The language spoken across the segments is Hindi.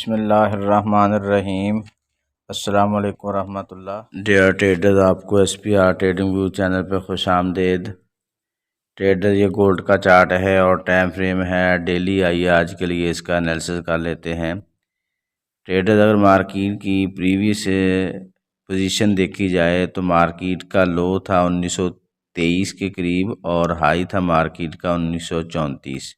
बिस्मिल्लाहिर्रहमानिर्रहीम। अस्सलाम वालेकुम रहमतुल्लाह। डियर ट्रेडर्स, आपको SPR ट्रेडिंग व्यू चैनल पर खुश आमदेद। ट्रेडर, ये गोल्ड का चार्ट है और टाइम फ्रेम है डेली। आइए आज के लिए इसका एनालिसिस कर लेते हैं। ट्रेडर्स, अगर मार्केट की प्रीवियस पोजीशन देखी जाए तो मार्केट का लो था 1923 के करीब और हाई था मार्केट का 1934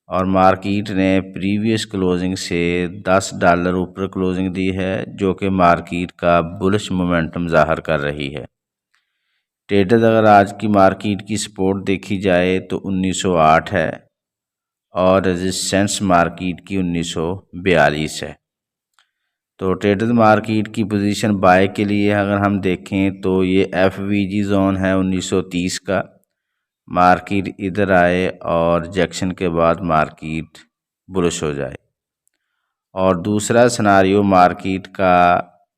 और मार्केट ने प्रीवियस क्लोजिंग से $10 ऊपर क्लोजिंग दी है, जो कि मार्केट का बुलिश मोमेंटम ज़ाहिर कर रही है। ट्रेडर्स, अगर आज की मार्केट की सपोर्ट देखी जाए तो 1908 है और रेजिस्टेंस मार्केट की 1942 है। तो ट्रेडर्स, मार्केट की पोजीशन बाय के लिए अगर हम देखें तो ये FVG जोन है 1930 का। मार्केट इधर आए और रिजेक्शन के बाद मार्केट बुलिश हो जाए। और दूसरा सिनारियो मार्केट का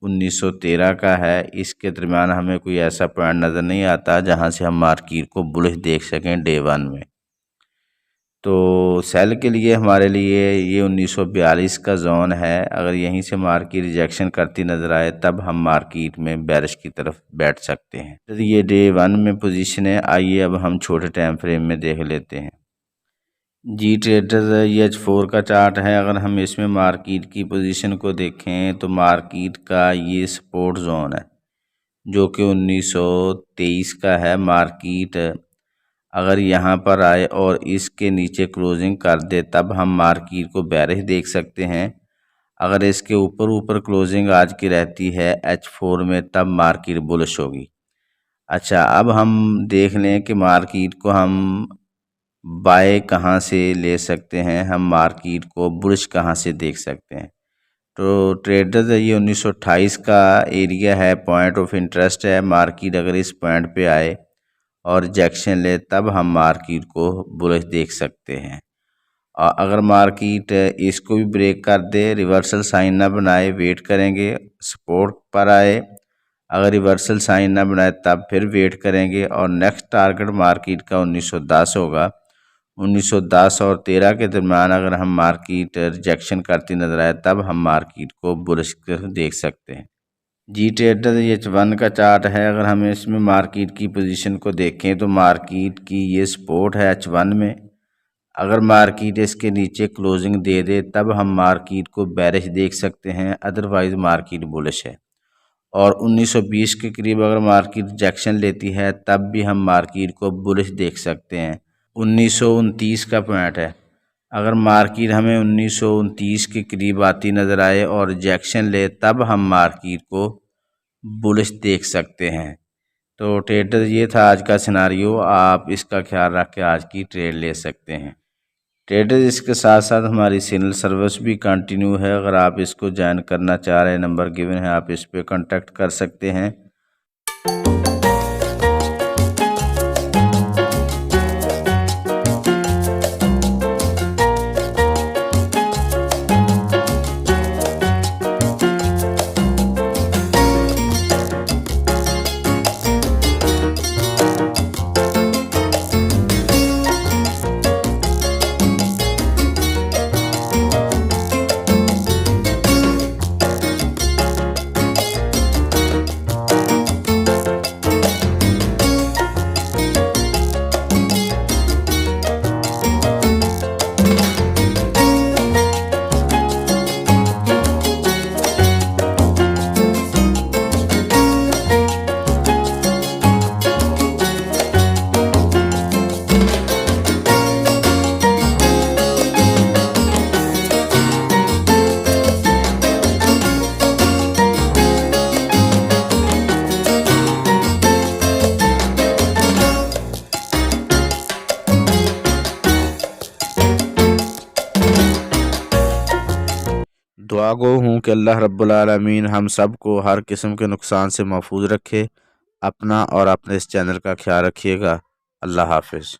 1913 का है। इसके दरमियान हमें कोई ऐसा पॉइंट नज़र नहीं आता जहां से हम मार्केट को बुलिश देख सकें डे 1 में। तो सेल के लिए हमारे लिए ये 1942 का जोन है। अगर यहीं से मार्केट रिजेक्शन करती नज़र आए तब हम मार्केट में बेरिश की तरफ बैठ सकते हैं। तो ये डे 1 में पोजीशन है। आइए अब हम छोटे टाइम फ्रेम में देख लेते हैं। जी ट्रेडर्स, ये H4 का चार्ट है। अगर हम इसमें मार्केट की पोजीशन को देखें तो मार्केट का ये सपोर्ट जोन है जो कि 1923 का है। मार्केट अगर यहाँ पर आए और इसके नीचे क्लोजिंग कर दे तब हम मार्केट को बेरिश देख सकते हैं। अगर इसके ऊपर क्लोजिंग आज की रहती है H4 में तब मार्केट बुलिश होगी। अच्छा, अब हम देख लें कि मार्केट को हम बाय कहाँ से ले सकते हैं, हम मार्केट को बुलिश कहाँ से देख सकते हैं। तो ट्रेडर्स, ये 1928 का एरिया है, पॉइंट ऑफ इंटरेस्ट है। मार्केट अगर इस पॉइंट पे आए और रिजेक्शन ले तब हम मार्केट को बुलिश देख सकते हैं। और अगर मार्केट इसको भी ब्रेक कर दे, रिवर्सल साइन ना बनाए, वेट करेंगे सपोर्ट पर आए। अगर रिवर्सल साइन ना बनाए तब फिर वेट करेंगे और नेक्स्ट टारगेट मार्केट का 1910 होगा। 1910 और 13 के दरम्यान अगर हम मार्केट रिजेक्शन करती नजर आए तब हम मार्केट को बुलिश देख सकते हैं। जी ट्रेडर, ये H1 का चार्ट है। अगर हम इसमें मार्केट की पोजीशन को देखें तो मार्केट की ये सपोर्ट है H1 में। अगर मार्केट इसके नीचे क्लोजिंग दे दे तब हम मार्केट को बेरिश देख सकते हैं, अदरवाइज मार्केट बुलिश है। और 1920 के करीब अगर मार्केट रिजेक्शन लेती है तब भी हम मार्केट को बुलिश देख सकते हैं। 1929 का पॉइंट है। अगर मार्केट हमें 1929 के करीब आती नज़र आए और रिजेक्शन ले तब हम मार्केट को बुलिश देख सकते हैं। तो ट्रेडर, ये था आज का सिनारियो। आप इसका ख्याल रख के आज की ट्रेड ले सकते हैं। ट्रेडर, इसके साथ साथ हमारी सिग्नल सर्विस भी कंटिन्यू है। अगर आप इसको ज्वाइन करना चाह रहे हैं, नंबर गिवन है, आप इस पर कांटेक्ट कर सकते हैं। दुआ गो हूँ कि अल्लाह रब्बुल आलमीन हम सब को हर किस्म के नुकसान से महफूज रखे। अपना और अपने इस चैनल का ख्याल रखिएगा। अल्लाह हाफिज़।